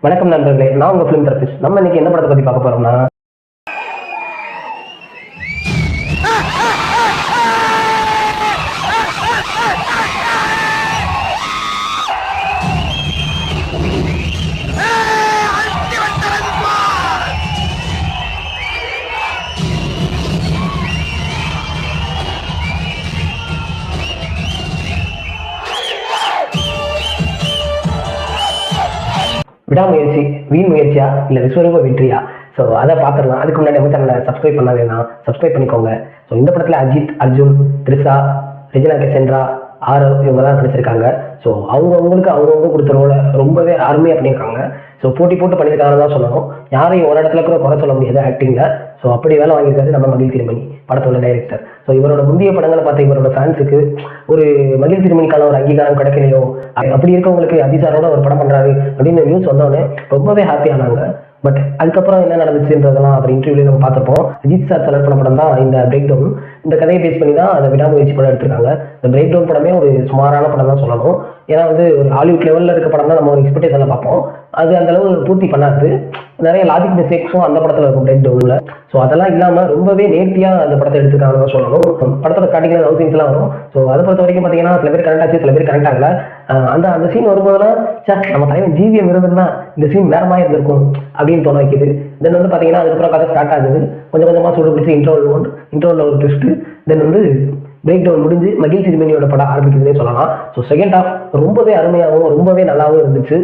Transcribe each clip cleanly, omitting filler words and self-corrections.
வணக்கம் நண்பர்களே, நான் உங்க ஃபிலிம் தெரபிஸ்ட். நம்ம இன்னைக்கு என்ன படத்தை பத்தி பார்க்க போறோம்னா, விடாமுயற்சி வீண் முயற்சியா இல்ல விஸ்வரூப வெற்றியா? ஸோ அதை பார்த்துடலாம். அதுக்கு முன்னாடி நம்ம சேனலை சப்ஸ்கிரைப் பண்ணாதேன்னா சப்ஸ்கிரைப் பண்ணிக்கோங்க. ஸோ இந்த படத்துல அஜித், அர்ஜுன், த்ரிஷா, ரெஜினா கசென்ட்ரா, ஆரவ் இவங்க தான் நடிச்சிருக்காங்க. ஸோ அவங்கவுங்களுக்கு அவங்கவுங்க கொடுத்த ரோலை ரொம்பவே அருமையாக பண்ணியிருக்காங்க. ஸோ போட்டி போட்டு பண்ணியிருக்காங்கன்னு தான் சொல்லணும். யாரையும் ஒரு இடத்துல கூட குறை சொல்ல முடியாது ஆக்டிங்ல. ஸோ அப்படி வேலை வாங்கியிருக்காரு நம்ம மகிழ் திருமணி, படத்தோட டைரக்டர். ஸோ இவரோட முந்தைய படங்களை பார்த்து இவரோட ஃபேன்ஸுக்கு ஒரு மகிழ் திருமணிக்கான ஒரு அங்கீகாரம் கிடைக்கலையோ, அப்படி இருக்கவங்களுக்கு அதிசாரோட ஒரு படம் பண்றாரு அப்படின்னு நியூஸ் வந்தோடனே ரொம்பவே ஹாப்பியானாங்க. பட் அதுக்கப்புறம் என்ன நடந்துச்சுன்றதெல்லாம் அப்புறம் இன்டர்வியூல நம்ம பார்த்துப்போம். அஜித் சார் செலக்ட் பண்ண படம் தான் இந்த பிரேக் டவுன். இந்த கதையை பேஸ் பண்ணி தான் அந்த விடாமுயற்சி படம் எடுத்திருக்காங்க. இந்த பிரேக் டவுன் படமே ஒரு சுமாரான படம் தான் சொல்லணும். ஏன்னா ஒரு ஹாலிவுட் லெவலில் இருக்க படம் தான் நம்ம ஒரு எக்ஸ்பெக்டேஷனில் பார்ப்போம். அது அந்த அளவு பூர்த்தி பண்ணாது. நிறைய லாஜிக் மிஸ்டேக்ஸும் அந்த படத்தில் இருக்கும் பிரேக் டவுனில். ஸோ அதெல்லாம் இல்லாமல் ரொம்பவே நேர்த்தியாக அந்த படத்தை எடுத்துருக்காங்கன்னு தான் சொல்லணும். படத்தோட ஸ்டார்டிங்கில் லவ் சீன்ஸ்லாம் வரும். ஸோ அதை பொறுத்த வரைக்கும் பார்த்தீங்கன்னா சில பேர் கரெக்ட் ஆச்சு, சில பேர் கரெக்ட் ஆகல. அந்த சீன் வரும்போதெல்லாம் நம்ம தலைவன் ஜிவிஎம் இருந்ததுன்னா இந்த சீன் வேற மாதிரி இருந்திருக்கும் அப்படின்னு தோண வைக்குது. தென் பார்த்தீங்கன்னா அதுக்கப்புறம் கதை ஸ்டார்ட் ஆகுது. கொஞ்சம் கொஞ்சமாக சூடு பிடிச்சி இன்ட்ரோவில் ஒரு ட்விஸ்ட். தென் பிரேக் டவுன் முடிஞ்சு மகிழ் திருமணியோட படம் ஆரம்பிக்குதுன்னே சொல்லலாம். ஸோ செகண்ட் ஹாஃப் ரொம்பவே அருமையாகவும் ரொம்பவே நல்லாவும் இருந்துச்சு.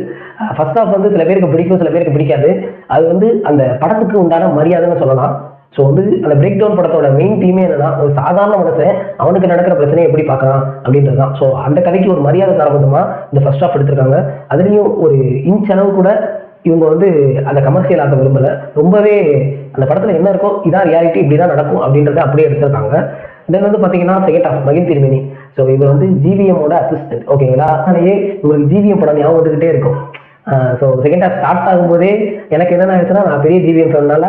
ஃபர்ஸ்ட் ஹாஃப் சில பேருக்கு பிடிக்கும், சில பேருக்கு பிடிக்காது. அது அந்த படத்துக்கு உண்டான மரியாதைன்னு சொல்லலாம். ஸோ அந்த பிரேக் டவுன் படத்தோட மெயின் தீமே என்னன்னா, ஒரு சாதாரண மனுஷன் அவனுக்கு நடக்கிற பிரச்சனையை எப்படி பார்க்கலாம் அப்படின்றது தான். ஸோ அந்த கதைக்கு ஒரு மரியாதை தரவிதமா இந்த ஃபர்ஸ்ட் ஹாஃப் எடுத்திருக்காங்க. அதுலேயும் ஒரு இன்ச் அளவு கூட இவங்க அந்த கமர்ஷியல் ஆக்க விரும்பல. ரொம்பவே அந்த படத்துல என்ன இருக்கோ இதான் ரியாலிட்டி, இப்படிதான் நடக்கும் அப்படின்றத அப்படியே எடுத்திருக்காங்க. தென் பார்த்தீங்கன்னா செகண்ட் ஹாஃப் மகிழ் திருமணி. ஸோ இவர் ஜிவிஎம்மோட அசிஸ்டன்ட். ஓகேங்களா? அதனாலேயே உங்களுக்கு ஜிவிஎம் படம் ஞாபகம் வந்துகிட்டே இருக்கும். ஸோ செகண்ட் ஹாஃப் ஸ்டார்ட் ஆகும்போதே எனக்கு என்னென்ன ஆயிடுச்சுன்னா, நான் பெரிய ஜிவிஎம் சொன்னால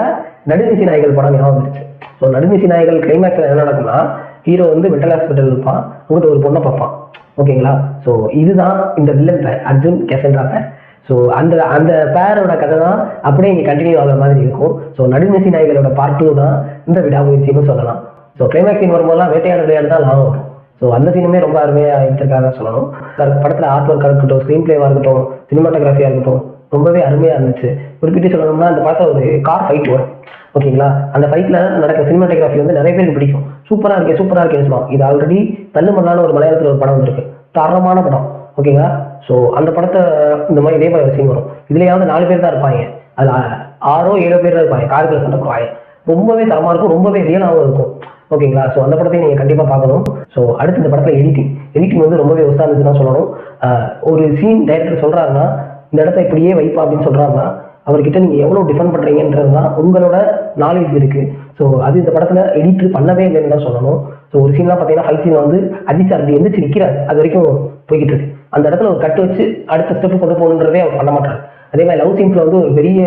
நடுநிசி நாயகர்கள் படம் ஞாபகம் வந்துருச்சு. ஸோ நடுநிசி நாயகர்கள் கிளைமேக்ஸ்ல என்ன நடக்கும்னா, ஹீரோ மென்டல் ஹாஸ்பிட்டல் இருப்பான், உங்கள்கிட்ட ஒரு பொண்ணை பார்ப்பான். ஓகேங்களா? ஸோ இதுதான் இந்த வில்லன் பேர், அர்ஜுன் கெசென்ட்ரா பேர். ஸோ அந்த பேரோட கதை தான் அப்படியே இங்கே கண்டினியூ ஆகிற மாதிரி இருக்கும். ஸோ நடுநிசி நாயகரோட பார்ட் 2 தான் இந்த விடாமுயற்சின்னு சொல்லலாம். ஸோ கிளைமேக்ஸ் சீன் வரும்போதெல்லாம் வேட்டையாடு விளையாடு தான் லாபம் வரும். ஸோ அந்த சீனுமே ரொம்ப அருமையாக எடுத்திருக்காங்க சொல்லணும். படத்தில் ஆர்ட் ஒர்க்காக இருக்கட்டும், ஸ்க்ரீன் பிளேவாக இருக்கட்டும், சினிமாட்டோகிராஃபியாக இருக்கட்டும், ரொம்பவே அருமையாக இருந்துச்சு. குறிப்பிட்டு சொல்லணும்னா அந்த படத்தில் ஒரு கார் ஃபைட் வரும். ஓகேங்களா? அந்த ஃபைட்டில் நடக்கிற சினிமாட்டோகிராஃபி நிறைய பேருக்கு பிடிக்கும். சூப்பராக இருக்கேன்னு சொல்லுவாங்க. இது ஆல்ரெடி தள்ளுமண்ணான ஒரு மலையாளத்தில் ஒரு படம் வந்துருக்கு, தரமான படம். ஓகேங்களா? ஸோ அந்த படத்தை இந்த மாதிரி இதே மாதிரி சீன் வரும். இதுலேயாவது 4 பேர் தான் இருப்பாங்க, அதில் 6 7 பேர் தான் இருப்பாங்க. காருக்குள்ள சண்டை போடுவாங்க. ரொம்பவே தரமாக இருக்கும், ரொம்பவே ரியலாகவும் இருக்கும். ஓகேங்களா? ஸோ அந்த படத்தையும் நீங்கள் கண்டிப்பாக பார்க்கணும். ஸோ அடுத்து இந்த படத்தில் எடிட்டிங் ரொம்பவே ஒஸ்தா இருந்துச்சு தான் சொல்லணும். ஒரு சீன் டைரக்டர் சொல்கிறாருன்னா, இந்த இடத்த இப்படியே வைப்பா அப்படின்னு சொல்கிறாருன்னா, அவர்கிட்ட நீங்கள் எவ்வளோ டிஃபெண்ட் பண்ணுறீங்கன்றது தான் உங்களோட நாலேஜ் இருக்குது. ஸோ அது இந்த படத்தில் எடிட் பண்ணவே இல்லைன்னு தான் சொல்லணும். ஸோ ஒரு சீன்லாம் பார்த்தீங்கன்னா ஃபைட் சீன் அஜித் சார் அப்படி எந்திரிச்சு நிற்கிறார், அது வரைக்கும் போய்கிட்டு இருக்கு. அந்த இடத்துல ஒரு கட்டு வச்சு அடுத்த ஸ்டெப்பு கொண்டு போகணுன்றதே அவர் பண்ண மாட்டார். அதே மாதிரி லவ் சீன்ஸில் ஒரு பெரிய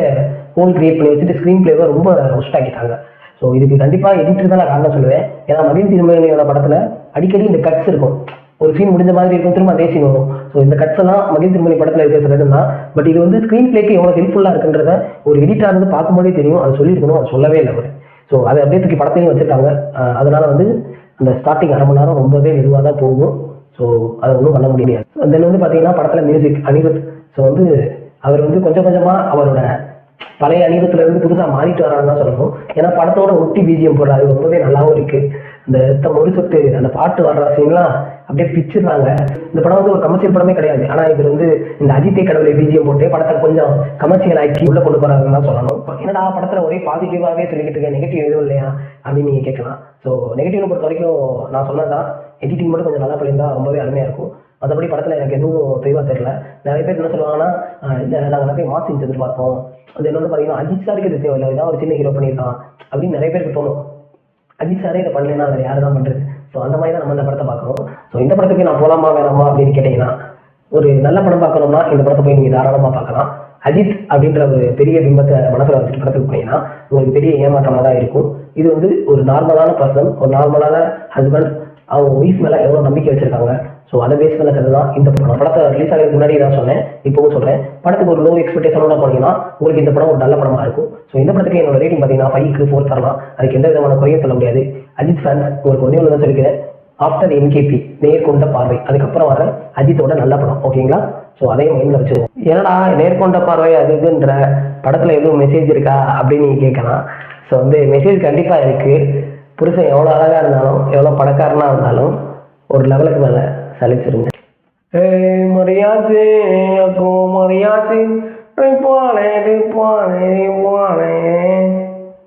ஹோல் கிரியேட் பண்ணி வச்சுட்டு ஸ்க்ரீன் பிளேவை ரொம்ப ஒஸ்ட் ஆக்கிட்டாங்க. ஸோ இதுக்கு கண்டிப்பாக எடிட்டர் தான் நான் காரணம் சொல்லுவேன். ஏன்னா மகிழ் திருமணியோட படத்தில் அடிக்கடி இந்த கட்ஸ் இருக்கும். ஒரு சீன் முடிஞ்ச மாதிரி இருக்கும், திரும்ப அதே சீன் வரும். ஸோ இந்த கட்ஸ் எல்லாம் மகிழ் திருமணி படத்தில் இருக்கிறது தான். பட் இது ஸ்க்ரீன் பிளேக்கு எவ்வளோ ஹெல்ப்ஃபுல்லாக இருக்குன்றத ஒரு எடிட்டர் பார்க்கும்போதே தெரியும். அது சொல்லியிருக்கணும், அது சொல்லவே இல்லை அவர். ஸோ அதை அப்படியே தூக்கி படத்தையும் வச்சிருக்காங்க. அதனால அந்த ஸ்டார்டிங் 1/2 மணி நேரம் ரொம்பவே மெதுவாக தான் போகும். ஸோ அதை ஒன்றும் பண்ண முடியாது. தென் பார்த்தீங்கன்னா படத்தில் மியூசிக் அனிருத். ஸோ அவர் கொஞ்சம் கொஞ்சமாக அவரோட பழைய அனிருத்துல புதுசாக மாறிட்டு வரான்னு தான் சொல்லணும். ஏன்னா படத்தோட ஒட்டி பிஜிஎம் போடுறாரு, ரொம்பவே நல்லாவும் இருக்கு. இந்த ஒரு சொட்டு அந்த பாட்டு வர்ற சீன்லாம் அப்படியே பிச்சிடுறாங்க. இந்த படம் ஒரு கமர்ஷியல் படமே கிடையாது. ஆனால் இது இந்த அஜித்தை கடவுளை பிஜிஎம் போட்டு படத்தை கொஞ்சம் கமர்ஷியல் ஆக்கி உள்ள கொண்டு போறாங்கன்னு தான் சொல்லணும். என்னடா படத்துல ஒரே பாசிட்டிவாகவே சொல்லிக்கிட்டு இருக்கேன், நெகட்டிவ் எதுவும் இல்லையா அப்படின்னு நீங்க கேட்கலாம். ஸோ நெகட்டிவ்னு பொறுத்த வரைக்கும் நான் சொன்னதான், எடிட்டிங் மட்டும் கொஞ்சம் நல்லா பண்ணியிருந்தா ரொம்பவே அருமையாக இருக்கும். மற்றபடி படத்தில் எனக்கு எதுவும் தெளிவாக தெரியல. நிறைய பேர் என்ன சொல்லுவாங்கன்னா, இல்லை நாங்கள் நிறைய மாஸ் சீன்ஸ் எதிர்பார்த்தோம். அது என்ன பார்த்தீங்கன்னா அஜித் சாருக்கு இது தேவையில்லை, ஏதாவது ஒரு சின்ன ஹீரோ பண்ணியிருக்கான் அப்படின்னு நிறைய பேருக்கு தோணும். அஜித் சாரே இதை பண்ணலைன்னா வேறு யார் தான் பண்ணுறது? ஸோ அந்த மாதிரி தான் நம்ம இந்த படத்தை பார்க்கணும். ஸோ இந்த படத்துக்கு நான் போகலாமா வேணாமா அப்படின்னு கேட்டிங்கன்னா, ஒரு நல்ல படம் பார்க்கணும்னா இந்த படத்தை போய் நீங்கள் தாராளமாக பார்க்கலாம். அஜித் அப்படின்ற ஒரு பெரிய பிம்பத்தை மனசில் வச்சுட்டு படத்துக்கு போனீங்கன்னா உங்களுக்கு பெரிய ஏமாற்றமாக தான் இருக்கும். இது ஒரு நார்மலான பர்சன், ஒரு நார்மலான ஹஸ்பண்ட், அவங்க ஒய்ஃப் மேலே எவ்வளோ நம்பிக்கை வச்சிருக்காங்க, ஸோ அதை பேஸ் பண்ண கதை தான் இந்த படம். படத்தை ரிலீஸ் ஆகிறதுக்கு முன்னாடி தான் சொன்னேன், இப்போவும் சொல்கிறேன், படத்துக்கு ஒரு லோ எக்ஸ்பெக்டேஷனோட போனீங்கன்னா உங்களுக்கு இந்த படம் ஒரு நல்ல படமாக இருக்கும். ஸோ இந்த படத்துக்கு என்னோட ரேட்டிங் பார்த்தீங்கன்னா 5க்கு 4 தரலாம். அதுக்கு எந்த விதமான குறையும் சொல்ல முடியாது. அஜித் ஃபேன்ஸ் உங்களுக்கு ஒன்றே ஒன்று தான் சொல்லிக்கிறேன், ஆஃப்டர் என்கேபி நேர்கொண்ட பார்வை அதுக்கப்புறம் வர அஜித்தோட நல்ல படம், ஓகேங்களா? ஸோ அதையும் மைண்டில் வச்சுருவோம். ஏன்னா நேர்கொண்ட பார்வை அது இதுன்ற படத்தில் எதுவும் மெசேஜ் இருக்கா அப்படின்னு நீங்கள் கேட்கலாம். ஸோ மெசேஜ் கண்டிப்பாக இருக்குது. புருஷன் எவ்வளோ அழகாக இருந்தாலும் எவ்வளோ பணக்காரனாக இருந்தாலும் ஒரு லெவலுக்கு மேலே சலிச்சிருங்க. மரியாதை அப்போ மரியாதை